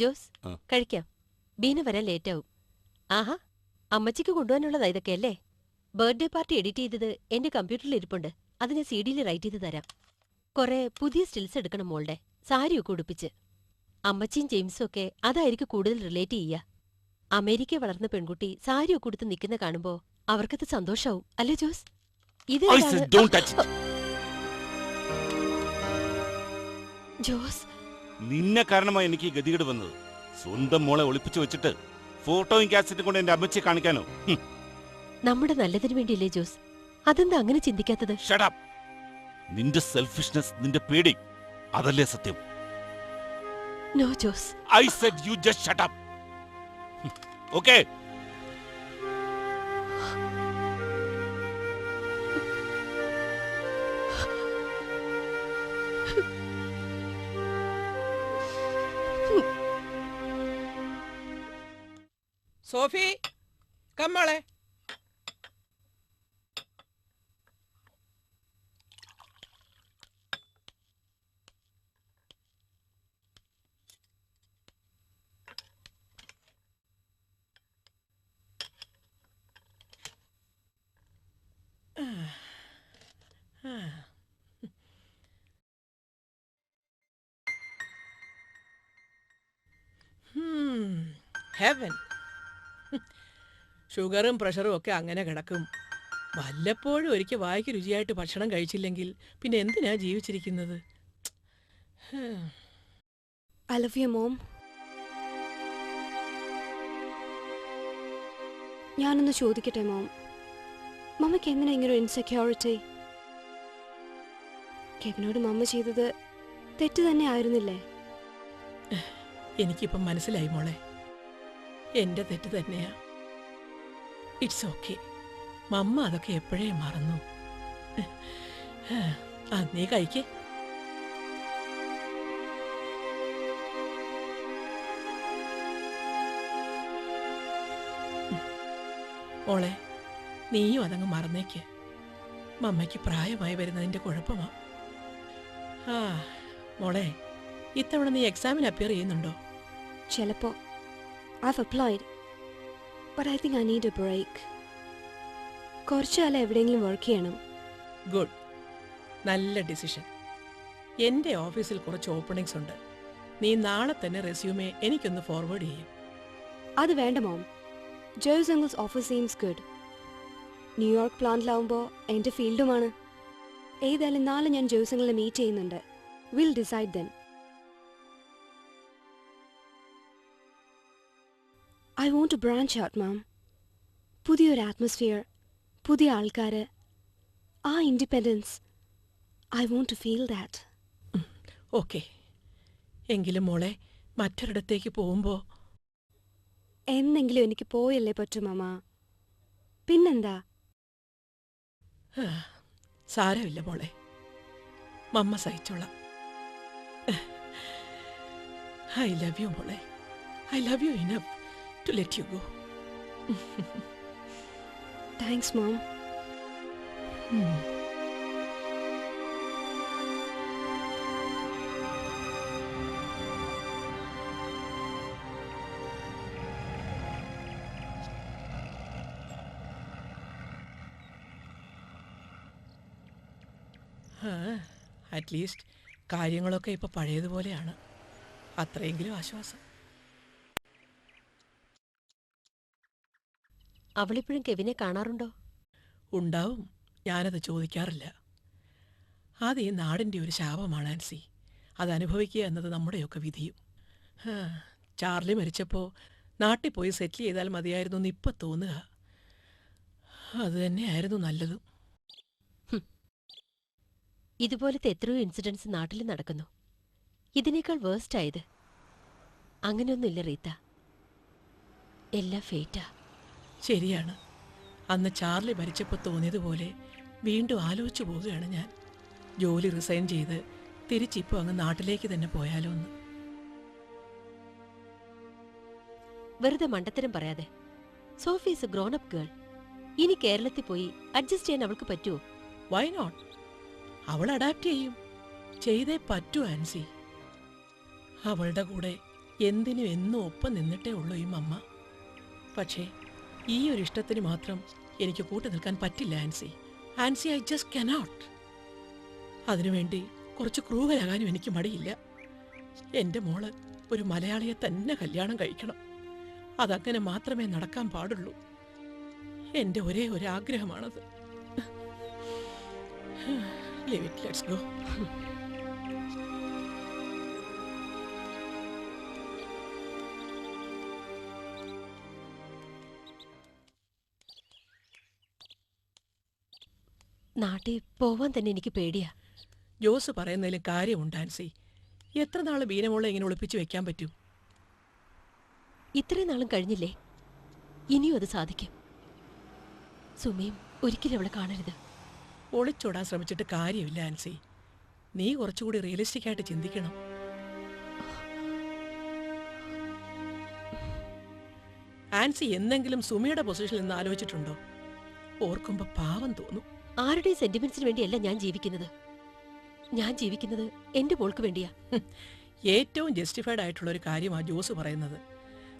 ജോസ് കഴിക്കാം. ബീന വരാൻ ലേറ്റാവും. ആഹാ, അമ്മച്ചിക്ക് കൊണ്ടുപോകാനുള്ളതാ ഇതൊക്കെയല്ലേ? ബർത്ത്ഡേ പാർട്ടി എഡിറ്റ് ചെയ്തത് എന്റെ കമ്പ്യൂട്ടറിൽ ഇരിപ്പുണ്ട്. അത് ഞാൻ CD-യിൽ റൈറ്റ് ചെയ്ത് തരാം. കുറെ പുതിയ സ്റ്റിൽസ് എടുക്കണം മോളുടെ, സാരിയൊക്കെ ഉടുപ്പിച്ച്. അമ്മച്ചിയും ജെയിംസും ഒക്കെ അതായിരിക്കും കൂടുതൽ റിലേറ്റ് ചെയ്യുക. അമേരിക്ക വളർന്ന പെൺകുട്ടി സാരിയൊക്കെ ഉടുത്ത് നിൽക്കുന്ന കാണുമ്പോ അവർക്കത് സന്തോഷാവും അല്ലേ ജോസ്? ഇത് ജോസ്, നിന്നെ കാരണമായി എനിക്ക് ഈ ഗതികേട് വന്നത്. സ്വന്തം മോളെ ഒളിപ്പിച്ചു വെച്ചിട്ട് ഫോട്ടോയും കാസറ്റും കൊണ്ട് എന്റെ അമ്മച്ചിയെ കാണിക്കാനോ? നമ്മുടെ നല്ലതിനു വേണ്ടിയല്ലേ ജോസ്? അതെന്താ അങ്ങനെ ചിന്തിക്കാത്തത്? Shut up. നിന്റെ സെൽഫിഷ്നെസ്, നിന്റെ പേടി, അതല്ലേ സത്യം. No Jose, I said you just shut up. Okay? Sophie, കമ്മോളെ. ഹെവൻ. ഷുഗറും പ്രഷറും ഒക്കെ അങ്ങനെ കിടക്കും. വല്ലപ്പോഴും ഒരിക്കൽ വായ്ക്ക് രുചിയായിട്ട് ഭക്ഷണം കഴിച്ചില്ലെങ്കിൽ പിന്നെ എന്തിനാ ജീവിച്ചിരിക്കുന്നത്? I love you, Mom. ഞാനൊന്ന് ചോദിക്കട്ടെ മോം, മമ്മയ്ക്ക് എന്തിനാ ഇങ്ങനെ ഒരു ഇൻസെക്യൂരിറ്റി? കെവിനോട് മമ്മ ചെയ്തത് തെറ്റ് തന്നെ ആയിരുന്നില്ലേ? എനിക്കിപ്പം മനസ്സിലായി മോളെ, എന്റെ തെറ്റ് തന്നെയാ. ഇറ്റ്സ് ഓക്കെ, മമ്മ അതൊക്കെ എപ്പോഴേ മറന്നു. നീ കഴിക്കേ. മോളെ, നീയും അതങ്ങ് മറന്നേക്ക്. മമ്മയ്ക്ക് പ്രായമായി വരുന്നതിന്റെ കുഴപ്പമാ. മോളെ, ഇത്തവണ നീ എക്സാമിന് അപ്പിയർ ചെയ്യുന്നുണ്ടോ? ചിലപ്പോ. I've applied, but I think I need a break. കുറച്ചു കാലം എവിടെയെങ്കിലും വർക്ക് ചെയ്യണം. ഗുഡ്, നല്ല ഡിസിഷൻ. എൻ്റെ ഓഫീസിൽ കുറച്ച് ഓപ്പണിങ്സ് ഉണ്ട്. നീ നാളെ തന്നെ റെസ്യൂമേ എനിക്കൊന്ന് ഫോർവേഡ് ചെയ്യും. അത് വേണ്ട mom, Jose uncle's office seems good. New York പ്ലാന്റിലാവുമ്പോൾ എൻ്റെ ഫീൽഡുമാണ്. ഏതായാലും നാളെ ഞാൻ ജോസ് അങ്കിളിനെ മീറ്റ് ചെയ്യുന്നുണ്ട്. Will decide then. I want to branch out, Mom. പുതിയൊരു അറ്റ്മോസ്ഫിയർ, പുതിയ ആൾക്കാർ, ആ independence. I want to feel that. Okay, എങ്കിലും മോളെ മറ്റൊരിടത്തേക്ക് പോകുമ്പോൾ എന്നെങ്കിലും എനിക്ക് പോയല്ലേ പറ്റും മാമ. പിന്നെന്താ? സാരമില്ല മോളെ, മമ്മ സഹിച്ചോളാം. I love you മോളെ. I love you enough to let you go. Thanks, Mom. At least കാര്യങ്ങളൊക്കെ ഇപ്പൊ പഴയതുപോലെയാണ്. അത്രയെങ്കിലും ആശ്വാസം. അവളിപ്പോഴും കെവിനെ കാണാറുണ്ടോ? ഉണ്ടാവും, ഞാനത് ചോദിക്കാറില്ല. അത് ഈ നാടിൻ്റെ ഒരു ശാപമാണ് ആൻസി. അതനുഭവിക്കുക എന്നത് നമ്മുടെയൊക്കെ വിധിയും. ചാർലി മരിച്ചപ്പോൾ നാട്ടിൽ പോയി സെറ്റിൽ ചെയ്താൽ മതിയായിരുന്നു എന്ന് ഇപ്പം തോന്നുക. അത് തന്നെയായിരുന്നു നല്ലതും. ഇതുപോലത്തെ എത്രയോ ഇൻസിഡൻസ് നാട്ടിൽ നടക്കുന്നു. ഇതിനേക്കാൾ വേസ്റ്റ് ആയത്. അങ്ങനെയൊന്നുമില്ല റീത്ത, എല്ലാം ഫേറ്റാ. ശരിയാണ്, അന്ന് ചാർലി മരിച്ചപ്പോൾ തോന്നിയതുപോലെ വീണ്ടും ആലോചിച്ചു പോവുകയാണ് ഞാൻ. ജോലി റിസൈൻ ചെയ്ത് തിരിച്ചിപ്പോൾ അങ്ങ് നാട്ടിലേക്ക് തന്നെ പോയാലോ എന്ന്. വെറുതെ മണ്ടത്തരം പറയാതെ. Sophie is a grown up girl. ഇനി കേരളത്തിൽ പോയി അഡ്ജസ്റ്റ് ചെയ്യാൻ അവൾക്ക് പറ്റുമോ? Why not? അവൾ അഡാപ്റ്റ് ചെയ്യും. ചെയ്തേ പറ്റൂ ആൻസി. അവളുടെ കൂടെ എന്തിനും എന്നും ഒപ്പം നിന്നിട്ടേ ഉള്ളൂ ഈ മമ്മ. പക്ഷേ ഈ ഒരു ഇഷ്ടത്തിന് മാത്രം എനിക്ക് കൂട്ടു നിൽക്കാൻ പറ്റില്ല Ancy. Ancy, I just cannot. അതിനുവേണ്ടി കുറച്ച് ക്രൂവലാകാനും എനിക്ക് മടിയില്ല. എൻ്റെ മോള് ഒരു മലയാളിയെ തന്നെ കല്യാണം കഴിക്കണം. അതങ്ങനെ മാത്രമേ നടക്കാൻ പാടുള്ളൂ. എൻ്റെ ഒരേ ഒരു ആഗ്രഹമാണത്. Leave it, let's go. നാട്ടിൽ പോവാൻ തന്നെ എനിക്ക് പേടിയാ. ജോസ് പറയുന്നതിൽ കാര്യമുണ്ട് ആൻസി. എത്ര നാൾ ബീനമോളെ ഇങ്ങനെ ഒളിപ്പിച്ചു വെക്കാൻ പറ്റും? ഇത്രയും നാളും കഴിഞ്ഞില്ലേ, ഇനിയും അത് സാധിക്കും. സുമിയും ഒരിക്കലും അവളെ കാണരുത്. ഒളിച്ചോടാൻ ശ്രമിച്ചിട്ട് കാര്യമില്ല ആൻസി. നീ കുറച്ചുകൂടി റിയലിസ്റ്റിക് ആയിട്ട് ചിന്തിക്കണം. ആൻസി എന്തെങ്കിലും സുമിയുടെ പൊസിഷനിൽ നിന്ന് ആലോചിച്ചിട്ടുണ്ടോ? ഓർക്കുമ്പോ പാവം തോന്നും. ആരുടെയും സെന്റിമെന്റ്സിന് വേണ്ടിയല്ല ഞാൻ ജീവിക്കുന്നത്. ഞാൻ ജീവിക്കുന്നത് എന്റെ മോൾക്ക് വേണ്ടിയാ. ഏറ്റവും ജസ്റ്റിഫൈഡ് ആയിട്ടുള്ള ഒരു കാര്യമാണ് ജോസ് പറയുന്നത്.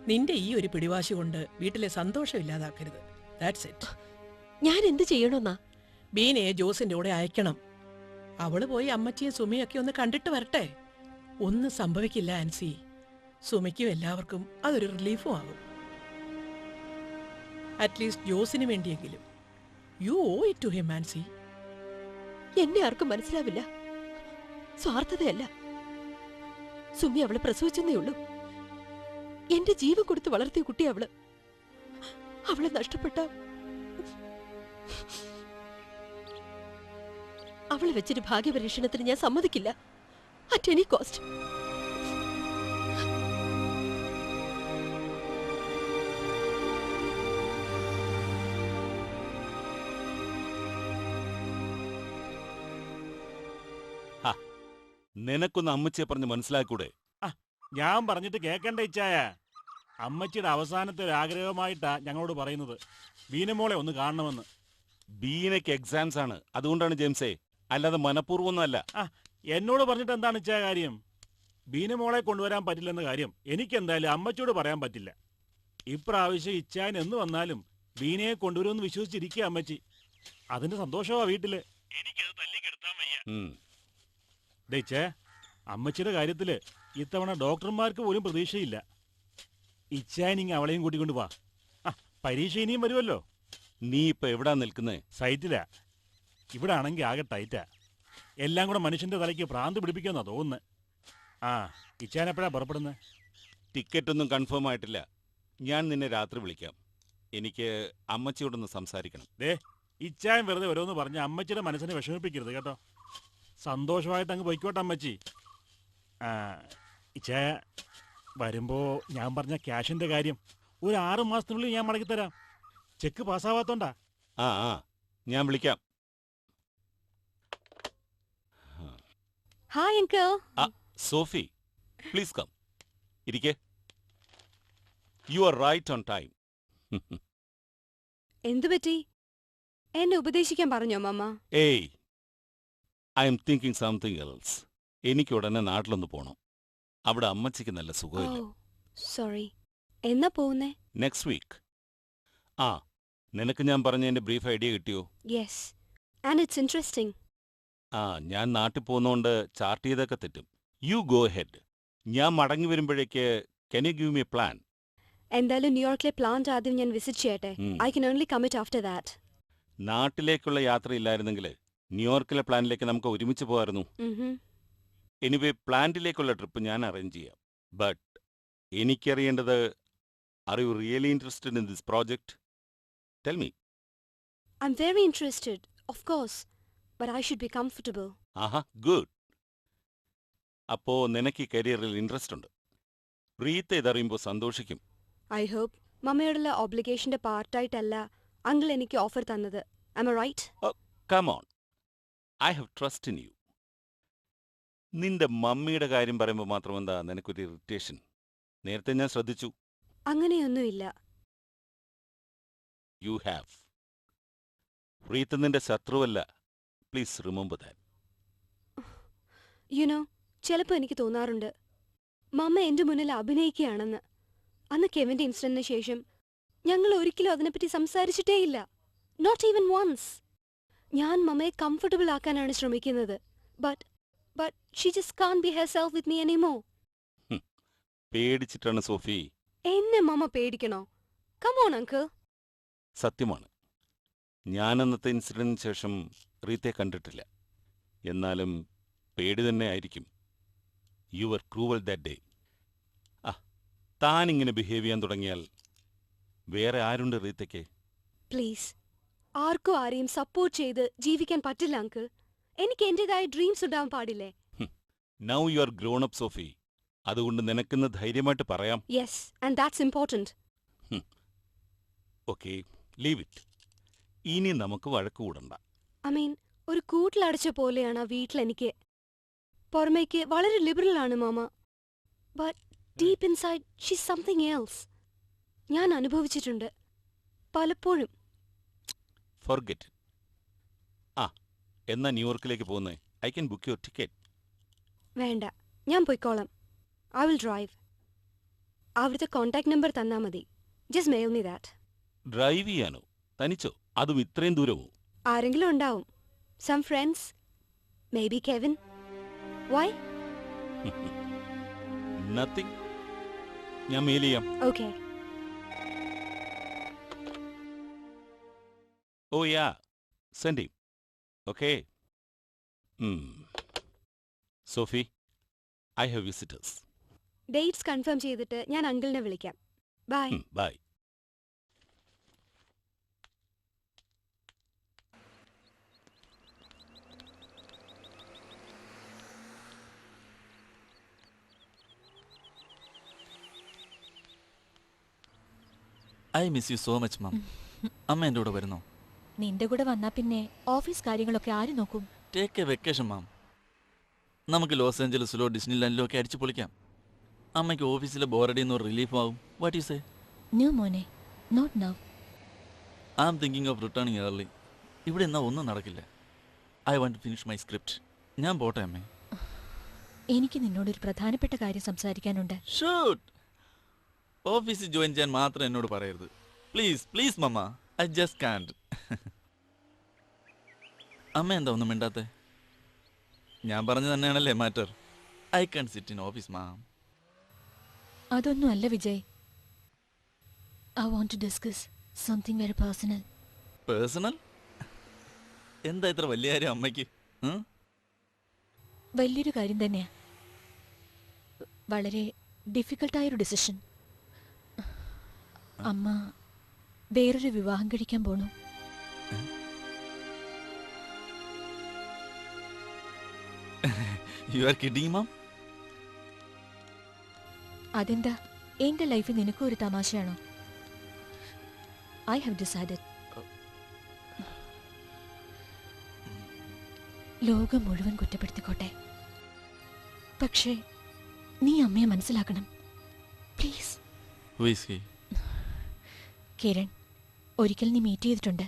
നിന്റെ ഈ ഒരു പിടിവാശി കൊണ്ട് വീട്ടിലെ സന്തോഷം ഇല്ലാതാക്കരുത്. That's it. ഞാൻ എന്ത് ചെയ്യണമെന്നാ? ബീനയെ ജോസിന്റെ കൂടെ അയക്കണം. അവള് പോയി അമ്മച്ചിയെ സുമിയൊക്കെ ഒന്ന് കണ്ടിട്ട് വരട്ടെ. ഒന്നും സംഭവിക്കില്ല ആൻസി. സുമിക്കും എല്ലാവർക്കും അതൊരു റിലീഫും ആകും. അറ്റ്ലീസ്റ്റ് ജോസിന് വേണ്ടിയെങ്കിലും. You owe it to him Ancy. എന്നെ ആർക്കും മനസ്സിലാവില്ല. സ്വാർത്ഥതയല്ല. സുമി അവളെ പ്രസവിച്ചെന്നേ ഉള്ളൂ. എന്റെ ജീവൻ കൊടുത്ത് വളർത്തിയ കുട്ടി അവള്. അവളെ നഷ്ടപ്പെട്ട അവളെ വെച്ചൊരു ഭാഗ്യപരീക്ഷണത്തിന് ഞാൻ സമ്മതിക്കില്ല. At any cost. നിനക്കൊന്ന് അമ്മച്ചിയെ പറഞ്ഞ് മനസ്സിലാക്കൂടെ? ഞാൻ പറഞ്ഞിട്ട് കേക്കണ്ട ഇച്ചായ. അമ്മച്ചിയുടെ അവസാനത്തെ ഒരു ആഗ്രഹമായിട്ടാ ഞങ്ങളോട് പറയുന്നത്, ബീനമോളെ ഒന്ന് കാണണമെന്ന്. ബീനയ്ക്ക് എക്സാംസ് ആണ്, അതുകൊണ്ടാണ് ജെയിംസേ, അല്ലാതെ മനഃപൂർവ്വമൊന്നുമല്ല. എന്നോട് പറഞ്ഞിട്ട് എന്താണ് ഇച്ചായ കാര്യം? ബീനമോളെ കൊണ്ടുവരാൻ പറ്റില്ലെന്ന കാര്യം എനിക്കെന്തായാലും അമ്മച്ചിയോട് പറയാൻ പറ്റില്ല. ഇപ്രാവശ്യം ഇച്ചായൻ എന്ന് വന്നാലും ബീനയെ കൊണ്ടുവരുമെന്ന് വിശ്വസിച്ചിരിക്കുക അമ്മച്ചി. അതിന്റെ സന്തോഷമാ വീട്ടില്. എനിക്കത് തല്ലിക്കെടുത്താൻ വയ്യ. ദേ, അമ്മച്ചിയുടെ കാര്യത്തില് ഇത്തവണ ഡോക്ടർമാർക്ക് പോലും പ്രതീക്ഷയില്ല. ഇച്ചായനിങ് അവളെയും കൂട്ടിക്കൊണ്ട് വാ. പരീക്ഷ ഇനിയും വരുമല്ലോ. നീ ഇപ്പൊ എവിടാ നിൽക്കുന്നേ? സൈറ്റിലാ. ഇവിടെ ആണെങ്കിൽ ആകെ ടൈറ്റാ. എല്ലാം കൂടെ മനുഷ്യന്റെ തലയ്ക്ക് ഭ്രാന്ത് പിടിപ്പിക്കുമെന്നാ തോന്നുന്നത്. ഇച്ചായൻ എപ്പോഴാ പുറപ്പെടുന്നത്? ടിക്കറ്റ് ഒന്നും കൺഫേം ആയിട്ടില്ല. ഞാൻ നിന്നെ രാത്രി വിളിക്കാം. എനിക്ക് അമ്മച്ചിയോടൊന്ന് സംസാരിക്കണം. ഇച്ചായൻ വെറുതെ ഓരോന്ന് പറഞ്ഞ് അമ്മച്ചിയുടെ മനസ്സിനെ വിഷമിപ്പിക്കരുത് കേട്ടോ. സന്തോഷമായിട്ട് അങ്ങ് പൊയ്ക്കോട്ടെ അമ്മച്ചി. ഇച്ചായ വരുമ്പോ ഞാൻ പറഞ്ഞ ക്യാഷിന്റെ കാര്യം ഒരു 6 മാസത്തിനുള്ളിൽ ഞാൻ മടക്കിത്തരാം. ചെക്ക് പാസ്സാവാത്തോണ്ടാ. ഞാൻ വിളിക്കാം. Hi uncle. Sophie, please come. ഇരിക്കേ. You are right on time. എന്തു പറ്റി? എന്നെ ഉപദേശിക്കാൻ പറഞ്ഞോ മമ്മ? ഏയ്, I am thinking something else. എനിക്ക് ഉടനെ നാട്ടിലൊന്ന് പോണം. അവിടെ അമ്മച്ചിക്ക് നല്ല സുഖമില്ല. സോറി. എന്നാ പോകുന്നേ? Next week. നിനക്ക് ഞാൻ പറഞ്ഞ എന്റെ ബ്രീഫ് ഐഡിയ കിട്ടിയോ? Yes, and it's interesting. ഞാൻ നാട്ടിൽ പോകുന്നോണ്ട് ചാർട്ട് ചെയ്തൊക്കെ തെറ്റും. You go head. ഞാൻ മടങ്ങി വരുമ്പോഴേക്ക് can you give me a plan? എന്തായാലും ന്യൂയോർക്കിലെ പ്ലാന്റ് ആദ്യം ഞാൻ വിസിറ്റ് ചെയ്യട്ടെ. I can only commit after that. നാട്ടിലേക്കുള്ള യാത്രയില്ലായിരുന്നെങ്കിൽ ന്യൂയോർക്കിലെ പ്ലാനിലേക്ക് നമുക്ക് ഒരുമിച്ച് പോകായിരുന്നു. എനിവേ, പ്ലാന്റിലേക്കുള്ള ട്രിപ്പ് ഞാൻ അറേഞ്ച് ചെയ്യാം. ബട്ട് എനിക്കറിയേണ്ടത്, are you really interested in this project? Tell me. I am very interested, of course, but I should be comfortable. Good. അപ്പോ നിനക്ക് ഈ കരിയറിൽ ഇൻട്രസ്റ്റ് ഉണ്ട്. റീത്ത് ഇതറിയുമ്പോൾ സന്തോഷിക്കും. I hope. മമ്മയോടുള്ള ഓബ്ലിഗേഷന്റെ പാർട്ടായിട്ടല്ല അങ്കിൾ എനിക്ക് ഓഫർ തന്നത്. Am I right? Come on, I have trust in you. നിന്റെ മമ്മിയുടെ കാര്യം പറയുമ്പോൾ മാത്രം എന്താ നിനക്കൊരു ഇറിറ്റേഷൻ? നേരത്തെ ഞാൻ ശ്രദ്ധിച്ചു. അങ്ങനെയൊന്നുമില്ല. U have. റീത്ത് നിന്റെ ശത്രുവല്ല. Please remember that. യുനോ, ചിലപ്പോൾ എനിക്ക് തോന്നാറുണ്ട് മമ്മ എന്റെ മുന്നിൽ അഭിനയിക്കുകയാണെന്ന്. അന്ന് കെവിന്റെ ഇൻസിഡന്റിന് ശേഷം ഞങ്ങൾ ഒരിക്കലും അതിനെപ്പറ്റി സംസാരിച്ചിട്ടേയില്ല. Not even once. ഞാൻ മമ്മയെ കംഫർട്ടബിൾ ആക്കാനാണ് ശ്രമിക്കുന്നത്. But she just can't be herself with me anymore. പേടിച്ചിട്ടാണ് സോഫി. എന്നെ മമ്മ പേടിക്കണോ? Come on uncle. സത്യമാണ്, ഞാൻ അന്നത്തെ ഇൻസിഡന്റിന് ശേഷം റീത്തയെ കണ്ടിട്ടില്ല. എന്നാലും പേടി തന്നെ ആയിരിക്കും. You were cruel that day. താനിങ്ങനെ ബിഹേവ് ചെയ്യാൻ തുടങ്ങിയാൽ വേറെ ആരുണ്ട് റീത്തയ്ക്ക്? പ്ലീസ്, ആർക്കും ആരെയും സപ്പോർട്ട് ചെയ്ത് ജീവിക്കാൻ പറ്റില്ല അങ്കിൾ. എനിക്ക് എന്റേതായ ഡ്രീംസ് ഉണ്ടാവാൻ പാടില്ലേ? Now you are grown up Sophie. അതുകൊണ്ട് നിനക്കിന്ന് ധൈര്യമായിട്ട് പറയാം. Yes, and that's important. Okay, leave it. ഇനി നമുക്ക് വഴക്ക് കൂടണ്ട. ഐ മീൻ, ഒരു കൂട്ടിലടച്ച പോലെയാണ് ആ വീട്ടിലെനിക്ക്. പുറമേക്ക് വളരെ ലിബറൽ ആണ് mama. But deep inside she's something else. ഞാൻ അനുഭവിച്ചിട്ടുണ്ട് പലപ്പോഴും. ഫോർഗെറ്റ്. എന്നാ ന്യൂയോർക്കിലേക്ക് പോകുന്നേ? I can book your ticket. വേണ്ട, ഞാൻ പോയിക്കോളാം. I will drive. അവിടുത്തെ കോണ്ടാക്ട് നമ്പർ തന്നാ മതി. Just mail me that. Drive ചെയ്യാനോ? തനിച്ചോ? അതും ഇത്രയും ദൂരമോ? ആരെങ്കിലും ഉണ്ടാവും. Some friends, maybe Kevin. Why? Nothing. ഞാൻ മെയിൽ ചെയ്യാം. Okay. Oh yeah, send him. Okay. Sophie, I have visitors. Dates confirm ചെയ്തിട്ട് ഞാൻ അങ്കിളിനെ വിളിക്കാം. Bye. Bye. I miss you so much ma'am. അമ്മ എൻ്റെ കൂടെ വരുന്നോ? നിന്റെ കൂടെ വന്നാ പിന്നെ ഓഫീസ് കാര്യങ്ങളൊക്കെ ആര് നോക്കും? ടേക്ക് എ വെക്കേഷൻ മാം. നമുക്ക് ലോസ് ഏഞ്ചലസിലോ ഡിസ്നിലാൻഡിലോ ഒക്കെ അടിച്ചു പൊളിക്കാം. അമ്മയ്ക്ക് ഓഫീസിലെ ബോറടിയിൽ നിന്ന് ഒരു റിലീഫ് ആവും. What you say? ന്യൂ മോനെ, not now. I am thinking of returning early. ഇവിടെ എന്നാ ഒന്നും നടക്കില്ല. I want to finish my script. ഞാൻ പോട്ടെ അമ്മേ. എനിക്ക് നിന്നോടൊരു പ്രധാനപ്പെട്ട കാര്യം സംസാരിക്കാനുണ്ട്. ഷൂട്ട്. ഓഫീസിൽ ജോയിൻ ചെയ്യാൻ മാത്രം എന്നോട് പറയരുത്. Please please mamma, I just can't. അമ്മ എന്താ ഒന്നും മിണ്ടാത്തെ? ഞാൻ പറഞ്ഞു തന്നെയാണല്ലേ matter. I can sit in office ma'am. അതൊന്നും അല്ല Vijay. I want to discuss something very personal. Personal? എന്താ ഇത്ര വലിയ കാര്യം അമ്മയ്ക്ക്? വലിയൊരു കാര്യം തന്നെയാ. വളരെ ഡിഫിക്കൽട്ടായൊരു ഡിസിഷൻ. അമ്മ വേറൊരു വിവാഹം കഴിക്കാൻ പോണു. യു ആർ കിഡിങ് മാം? അതെന്താ, എന്റെ ലൈഫ് നിനക്കും ഒരു തമാശയാണോ? I have decided. ലോകം മുഴുവൻ കുറ്റപ്പെടുത്തിക്കോട്ടെ, പക്ഷേ നീ അമ്മയെ മനസ്സിലാക്കണം. Please. Who is he? Kiran, ഒരിക്കൽ നീ മീറ്റ് ചെയ്തിട്ടുണ്ട്.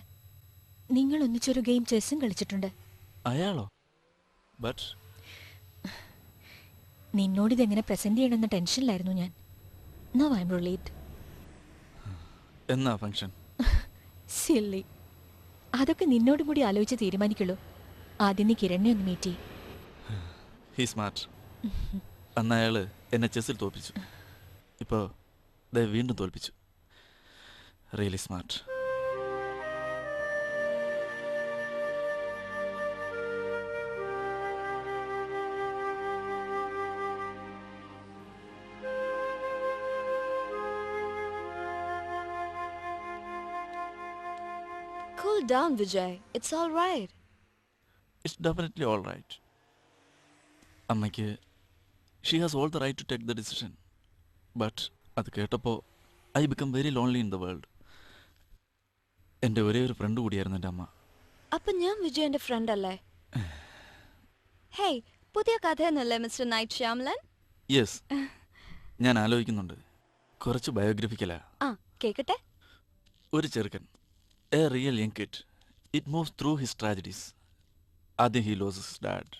നിങ്ങൾ ഒന്നിച്ചൊരു ഗെയിം ചെസ്സും കളിച്ചിട്ടുണ്ട്. അയാളോ? ബട്ട് നിന്നോടിതെങ്ങനെ പ്രസന്റ് ചെയ്യണമെന്ന ടെൻഷനിലായിരുന്നു ഞാൻ. Now I am relieved. എന്നാ ഫംഗ്ഷൻ? സില്ലി, അതൊക്കെ നിന്നോടും കൂടി ആലോചിച്ച് തീരുമാനിക്കുള്ളൂ. ആദ്യം നീ കിരണിനെ ഒന്ന് മീറ്റ് ചെയ്യും. He smart. അന്ന് അയാൾ എന്നെ ചെസ്സിൽ തോൽപ്പിച്ചു. ഇപ്പോൾ വീണ്ടും തോൽപ്പിച്ചു. Really smart. Cool down, Vijay. It's all right. It's definitely all right. അമ്മയ്ക്ക് she has all the right to take the decision. But അത് കേട്ടപ്പോൾ I become very lonely in the world. എൻ്റെ ഒരേ ഒരു ഫ്രണ്ട് കൂടിയായിരുന്നു എൻ്റെ അമ്മ. അപ്പം ഞാൻ വിജയന്റെ ഫ്രണ്ട് അല്ലേ? ഹേയ്, പുതിയ കഥയെന്നല്ലേ മിസ്റ്റർ നൈറ്റ് ശ്യാമലൻ? യെസ്, ഞാൻ ആലോചിക്കുന്നുണ്ട്. കുറച്ച് ബയോഗ്രഫിക്കലാ. ആ, കേക്കട്ടെ. ഒരു ചെറുക്കൻ, A real young kid. It moves through his tragedies. ആദ്യം ഹി ലോസ് ഹിസ് ഡാഡ്,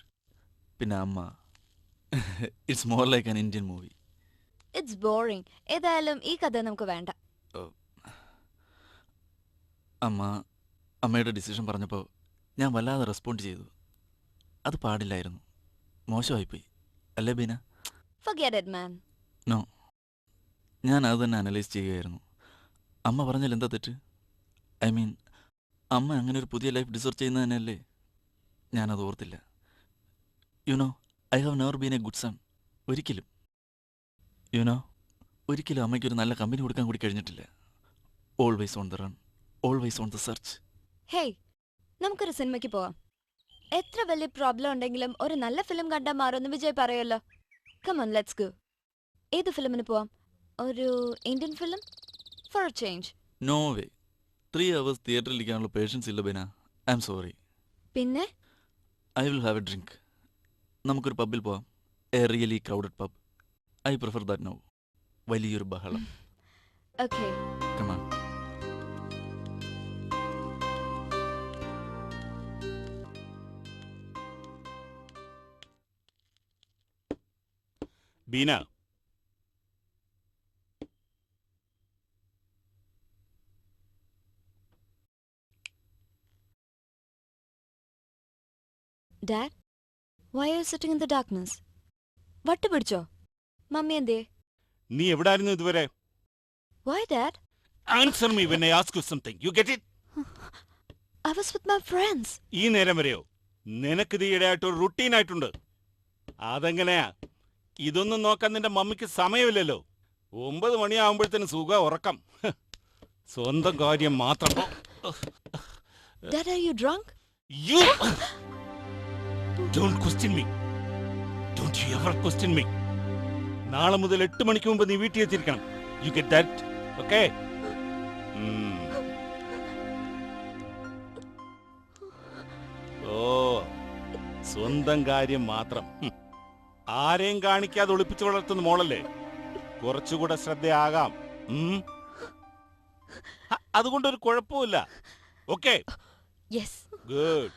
പിന്നെ അമ്മ. It's more like an Indian movie. It's boring. ഏതായാലും ഈ കഥ നമുക്ക് വേണ്ട. അമ്മയുടെ ഡിസിഷൻ പറഞ്ഞപ്പോൾ ഞാൻ വല്ലാതെ റെസ്പോണ്ട് ചെയ്തു. അത് പാടില്ലായിരുന്നു, മോശമായിപ്പോയി അല്ലേ Beena? Forget it, man. No, ഞാൻ അത് തന്നെ അനലൈസ് ചെയ്യുകയായിരുന്നു. അമ്മ പറഞ്ഞാൽ എന്താ തെറ്റ്? ഐ മീൻ, അമ്മ അങ്ങനെ ഒരു പുതിയ ലൈഫ് ഡിസർവ് ചെയ്യുന്നത് തന്നെയല്ലേ? ഞാനത് ഓർത്തില്ല. You know, I have never been a good son. ഒരിക്കലും. യുനോ, ഒരിക്കലും അമ്മയ്ക്കൊരു നല്ല കമ്പനി കൊടുക്കാൻ കൂടി കഴിഞ്ഞിട്ടില്ല. Always on the run, always on the search. Hey, നമുക്കൊരു സിനിമയ്ക്ക് പോവാം. എത്ര വലിയ പ്രോബ്ലം ഉണ്ടെങ്കിലും ഒരു നല്ല ഫിലിം കണ്ടാൽ മാറുമെന്ന് വിജയ് പറയുമല്ലോ. Come on, let's go. ഏത് ഫിലിമിന് പോവാം? ഒരു Indian film for a change. No way. 3 hours തിയേറ്ററിൽ ഇരിക്കാനുള്ള പേഷ്യൻസ് ഇല്ല ബീന. I am sorry. പിന്നെ I will have a drink. നമുക്കൊരു പബ്ബിൽ പോവാം. A really crowded pub. I prefer that now. വലിയൊരു ബഹളം. Okay. Come on. Beena, Dad, why are you sitting in the darkness? വട്ട് പിടിച്ചോ? മമ്മി എന്തേ? നീ എവിടായിരുന്നു ഇതുവരെ? Why, Dad? Answer me when I ask you something. You get it? I was with my friends. ഈ നേരം വരെയോ? നിനക്കിത് ഈയിടെയായിട്ട് ഒരു റുട്ടീനായിട്ടുണ്ട്. അതെങ്ങനെയാ? ഇതൊന്നും നോക്കാൻ നിന്റെ മമ്മിക്ക് സമയമില്ലല്ലോ. 9 മണിയാവുമ്പോഴത്തേന് സുഖ ഉറക്കം. സ്വന്തം കാര്യം മാത്രം. Dad, are you drunk? You don't question me. Don't you ever question me. നാളെ മുതൽ 8 മണിക്ക് മുമ്പ് നീ വീട്ടിൽ എത്തിയിരിക്കണം. You get that? Okay? ഓ, സ്വന്തം കാര്യം മാത്രം. ആരെയും കാണിക്കാതെ ഒളിപ്പിച്ചു വളർത്തുന്ന മോളല്ലേ? കുറച്ചുകൂടെ ശ്രദ്ധയാകാം. അതുകൊണ്ടൊരു കുഴപ്പമില്ല. Okay? Yes. Good.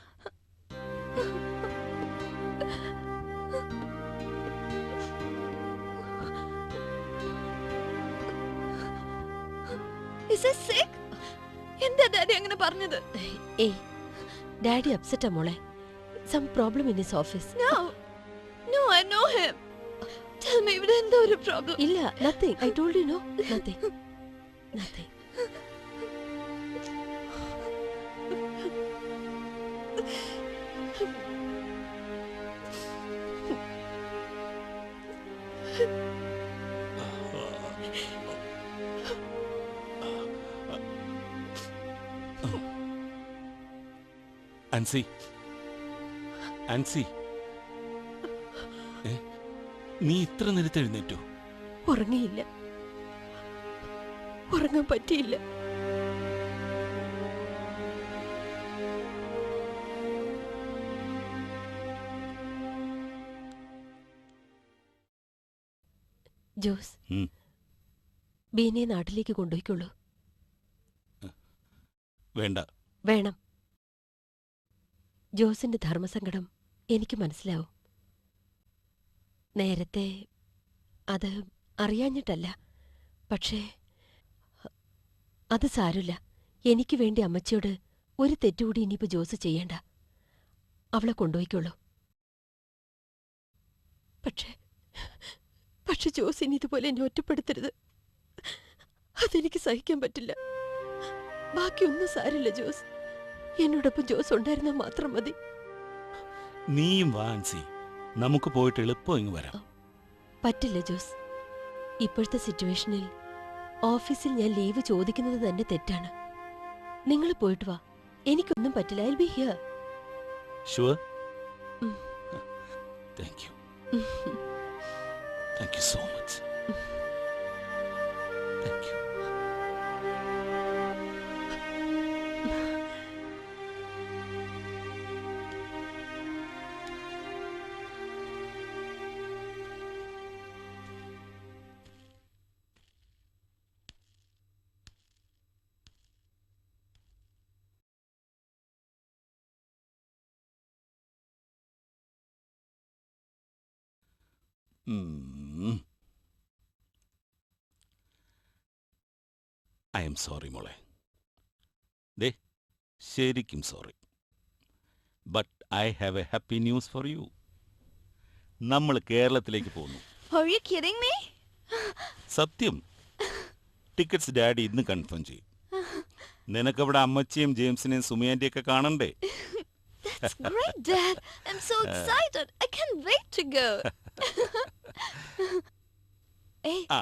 Is he sick? എന്താ ഡാഡി അങ്ങനെ പറഞ്ഞത്? ഏയ്, ഡാഡി അപ്സെറ്റാ മോളെ. Some problem in his office. No. No, I know him. Tell me, ഇവിടെ എന്താ ഒരു പ്രോബ്ലം? ഇല്ല, nothing. I told you know. Nothing. Nothing. Ancy, Ancy, നീ ഇത്ര നേരത്തെ എഴുന്നേറ്റോ? ഉറങ്ങിയില്ല, ഉറങ്ങാൻ പറ്റിയില്ല. ജോസ്, ബീനെ നാട്ടിലേക്ക് കൊണ്ടുപോയിക്കോളൂ. വേണ്ട. വേണം. ജോസിന്റെ ധർമ്മസങ്കടം എനിക്ക് മനസ്സിലാവും. നേരത്തെ അത് അറിയാഞ്ഞിട്ടല്ല, പക്ഷേ അത് സാരമില്ല. എനിക്ക് വേണ്ടി അമ്മച്ചിയോട് ഒരു തെറ്റുകൂടി ഇനിയിപ്പോ ജോസ് ചെയ്യണ്ട. അവളെ കൊണ്ടുപോയിക്കോളൂ. പക്ഷെ ജോസ് ഇനി ഇതുപോലെ എന്നെ ഒറ്റപ്പെടുത്തരുത്. അതെനിക്ക് സഹിക്കാൻ പറ്റില്ല. ബാക്കിയൊന്നും സാരില്ല ജോസ്. എന്നോടൊപ്പം ജോസ് ഉണ്ടായിരുന്നാൽ മാത്രം മതി. നീയും വാ ആൻസി, നമുക്ക് പോയിട്ട് എളുപ്പം ഇങ്ങ് വരാം. പറ്റില്ല ജോസ്. ഇപ്പോഴത്തെ സിറ്റുവേഷനിൽ ഓഫീസിൽ ഞാൻ ലീവ് ചോദിക്കുന്നത് തന്നെ തെറ്റാണ്. നിങ്ങൾ പോയിട്ട് വാ. എനിക്കൊന്നും പറ്റില്ല. I will be here. Sure? Thank you. Thank you so much. Thank you. I am sorry മോളെ. ദേ, ശരിക്കും sorry. But I have A happy news for you. നമ്മൾ കേരളത്തിലേക്ക് പോകുന്നു. Are you kidding me? സത്യം. ടിക്കറ്റ്സ് ഡാഡി ഇന്ന് confirm ചെയ്യും. നിനക്കവിടെ അമ്മച്ചിയും ജെയിംസിനെയും സുമിയാൻ്റെയൊക്കെ കാണണ്ടേ? That's great, Dad. I'm so excited. I can't wait to go. Hey, ആ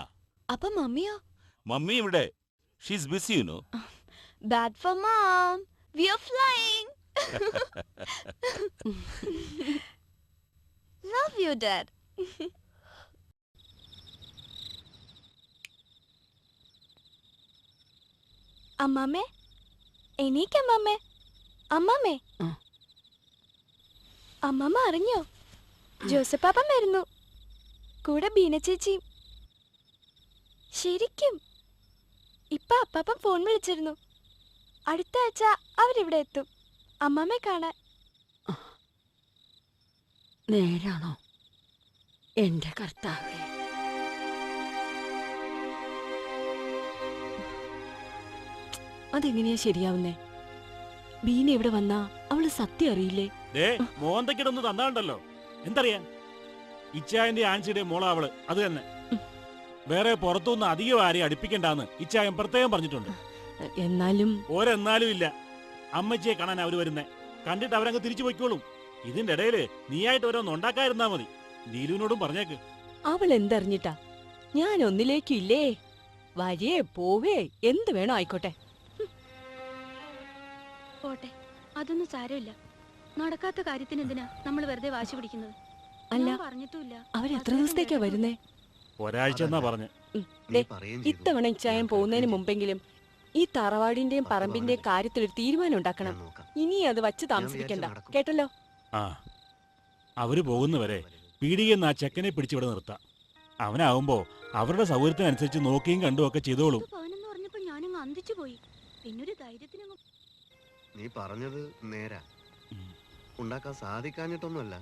appa mummy? മമ്മി ഇവിടെ. She's busy you know. Bad for mom. We are flying. Love you, Dad. അമ്മാമ്മേ, എണീക്കമ്മാമ്മേ. അമ്മാമ്മേ, അമ്മമ്മ അറിഞ്ഞോ? ജോസപ്പാപ്പൻ വരുന്നു, കൂടെ ബീന ചേച്ചിയും. ശരിക്കും ഇപ്പൊ അപ്പാപ്പൻ ഫോൺ വിളിച്ചിരുന്നു. അടുത്ത ആഴ്ച അവരിവിടെ എത്തും അമ്മാമ്മയെ കാണാൻ. നേരാണോ എന്റെ കർത്താവേ? അതെങ്ങനെയാ ശരിയാവുന്നേ? ബീന ഇവിടെ വന്നാ അവള് സത്യം അറിയില്ലേ? മോന്തക്കിടൊന്ന് തന്നാണ്ടല്ലോ. എന്തറിയാൻ? ഇച്ചായന്റെ ആൻസിയുടെ മോളാ അവള്. അത് തന്നെ. വേറെ പുറത്തുനിന്ന് അധികം ആരെയും അടുപ്പിക്കണ്ടെന്ന് ഇച്ചായൻ പ്രത്യേകം പറഞ്ഞിട്ടുണ്ട്. എന്നാലും ഒരെന്നാലും ഇല്ല. അമ്മച്ചിയെ കാണാൻ അവര് വരുന്നേ. കണ്ടിട്ട് അവരങ്ങ് തിരിച്ചു പോയിക്കോളും. ഇതിന്റെ ഇടയില് നീയായിട്ട് ഓരോന്ന് ഉണ്ടാക്കാതിരുന്നാ മതി. നീലുവിനോടും പറഞ്ഞേക്ക്. അവൾ എന്തറിഞ്ഞിട്ടാ? ഞാൻ ഒന്നിലേക്കും ഇല്ലേ. വരിയേ പോവേ എന്ത് വേണോ ആയിക്കോട്ടെ. പോട്ടെ, അതൊന്നും സാരമില്ല. നടക്കാത്ത കാര്യത്തിന് എന്തിനാ നമ്മൾ വെറുതെ വാശി പിടിക്കുന്നത്? അല്ല, പറഞ്ഞിട്ടുമില്ല. അവരെത്ര ദിവസത്തേക്കാ വരുന്നേ? ഒരാഴ്ച എന്നാ പറഞ്ഞ്. ഇത്തവണ ഇച്ചായം പോകുന്നതിന് മുമ്പെങ്കിലും ഈ തറവാടിന്റെയും പറമ്പിന്റെയും കാര്യത്തിൽ ഒരു തീരുമാനം ഉണ്ടാക്കണം. ഇനി അത് വച്ച് താമസിപ്പിക്കണ്ട, കേട്ടല്ലോ? ആ, അവര് പോകുന്നവരെ പീടികന്ന് ആ ചെക്കനെ പിടിച്ചിവിടെ നിർത്താം. അവനാവുമ്പോ അവരുടെ സൗകര്യത്തിനനുസരിച്ച് നോക്കിയും കണ്ടും ഒക്കെ ചെയ്തോളും. ഞാനങ്ങ് അന്തിച്ചു പോയി. പിന്നൊരു ധൈര്യത്തിന് നീ പറഞ്ഞത് നേരാ. ഉണ്ടാക്കാൻ സാധിക്കാഞ്ഞിട്ടൊന്നുമല്ല,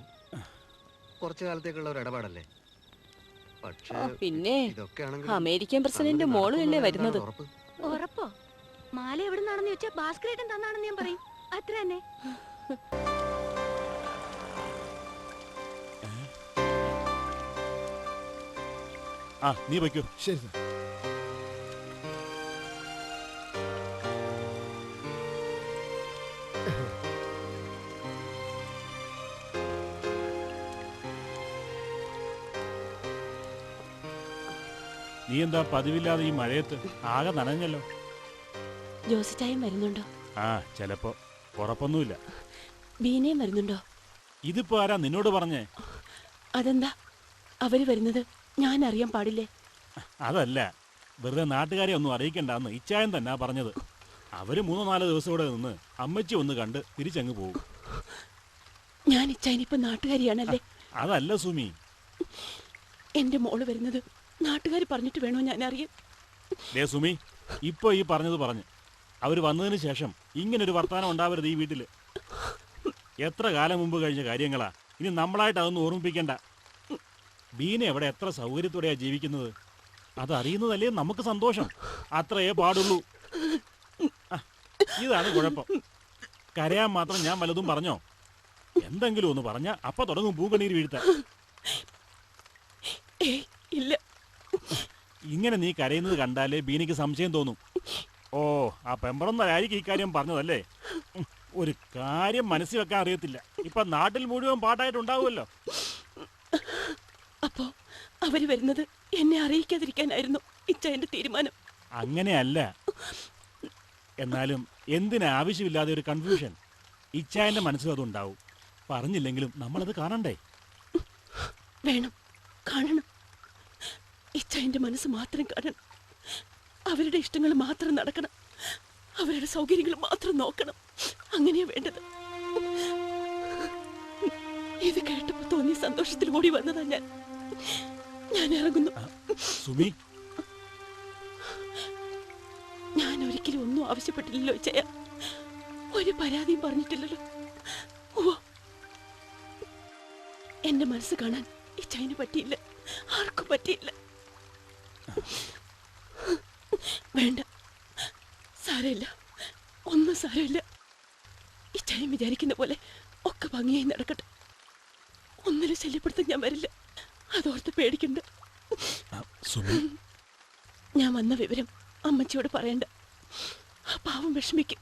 കുറച്ചു കാലത്തേക്കുള്ള ഒരു ഇടപാടല്ലേ. പക്ഷേ പിന്നെ ഇതൊക്കെ അമേരിക്കൻ പ്രസിഡന്റ് മോളും അല്ലേ വരുന്നത്? ഉറപ്പോ? മാല എവിടെ നടന്നു വെച്ചാ ഭാസ്കരേട്ടൻ തന്നാണെന്ന് ഞാൻ പറയും. അത്ര തന്നെ. ആ, നീ വയ്ക്കൂ. ശരി സാർ. നീ എന്താ പതിവില്ലാതെ ഈ മഴയത്ത് ആകെ നനഞ്ഞല്ലോ. ജോസിച്ചായം വരുന്നുണ്ടോ? ആ, ചിലപ്പോ. ഉറപ്പൊന്നുമില്ല. ബീനയും വരുന്നുണ്ടോ? ഇതിപ്പോ ആരാ നിന്നോട് പറഞ്ഞേ? അതെന്താ അവര് വരുന്നത് ഞാൻ അറിയാൻ പാടില്ലേ? അതല്ല, വെറുതെ നാട്ടുകാരെ ഒന്നും അറിയിക്കണ്ടെന്ന് ഇച്ചായൻ തന്നെ പറഞ്ഞത്. അവര് 3-4 ദിവസം ഇവിടെ നിന്ന് അമ്മച്ചി ഒന്ന് കണ്ട് തിരിച്ചങ്ങ് പോകും. ഞാൻ ഇച്ചായനിപ്പോ നാട്ടുകാരിയാണല്ലേ? അതല്ല സുമി, എന്റെ മോള് വരുന്നത് നാട്ടുകാർ പറഞ്ഞിട്ട് വേണോ ഞാൻ അറിയാൻ? സുമി, ഇപ്പൊ ഈ പറഞ്ഞത് പറഞ്ഞ് അവര് വന്നതിന് ശേഷം ഇങ്ങനൊരു വർത്തമാനം ഉണ്ടാവരുത് ഈ വീട്ടില്. എത്ര കാലം മുമ്പ് കഴിഞ്ഞ കാര്യങ്ങളാ. ഇനി നമ്മളായിട്ട് അതൊന്നും ഓർമ്മിപ്പിക്കണ്ട. ബീന എവിടെ എത്ര സൗകര്യത്തോടെയാ ജീവിക്കുന്നത്, അതറിയുന്നതല്ലേ നമുക്ക് സന്തോഷം. അത്രയേ പാടുള്ളൂ. ഇതാണ് കുഴപ്പം. കരയാൻ മാത്രം ഞാൻ വല്ലതും പറഞ്ഞോ? എന്തെങ്കിലും ഒന്ന് പറഞ്ഞ അപ്പൊ തുടങ്ങും പൂങ്കണ്ണീര് വീഴ്ത്താൻ. ഇല്ല, ഇങ്ങനെ നീ കരയുന്നത് കണ്ടാലേ ബീനയ്ക്ക് സംശയം തോന്നും. ഓ, ആ പെമ്പറന്നരായിരിക്കും ഈ കാര്യം പറഞ്ഞതല്ലേ. ഒരു കാര്യം മനസ്സിൽ വെക്കാൻ അറിയത്തില്ല. ഇപ്പൊ നാട്ടിൽ മുഴുവൻ പാട്ടായിട്ടുണ്ടാവുമല്ലോ. അപ്പോ അവര് വരുന്നത് എന്നെ അറിയിക്കാതിരിക്കാനായിരുന്നു ഇച്ചായന്റെ തീരുമാനം. അങ്ങനെയല്ല. എന്നാലും എന്തിനാ ആവശ്യമില്ലാതെ ഒരു കൺഫ്യൂഷൻ? ഇച്ചായന്റെ മനസ്സിൽ അതുണ്ടാവും. പറഞ്ഞില്ലെങ്കിലും നമ്മളത് കാണണ്ടേ? വേണം, കാണണം. ഇച്ചായന്റെ മനസ്സ് മാത്രം കാണണം. അവരുടെ ഇഷ്ടങ്ങൾ മാത്രം നടക്കണം. അവരുടെ സൗകര്യങ്ങൾ മാത്രം നോക്കണം. അങ്ങനെയാ വേണ്ടത്. ഇത് കേട്ടപ്പോ തോന്നിയ സന്തോഷത്തിൽ ഓടി വന്നതാ ഞാൻ ഇറങ്ങുന്നു. സുമി, ഞാൻ ഒരിക്കലും ഒന്നും ആവശ്യപ്പെട്ടില്ലല്ലോ ഇച്ചയ. ഒരു പരാതിയും പറഞ്ഞിട്ടില്ലല്ലോ. ഓ, എന്റെ മനസ്സ് കാണാൻ ഇച്ചയന് പറ്റിയില്ല, ആർക്കും പറ്റിയില്ല. വേണ്ട, സാരമില്ല, ഒന്നും സാരമില്ല. ഇച്ചായം വിചാരിക്കുന്ന പോലെ ഒക്കെ ഭംഗിയായി നടക്കട്ടെ. ഒന്നിലും ശല്യപ്പെടുത്താൻ ഞാൻ വരില്ല, അതോർത്ത് പേടിക്കണ്ട. ഞാൻ വന്ന വിവരം അമ്മച്ചിയോട് പറയണ്ട, ആ പാവം വിഷമിക്കും.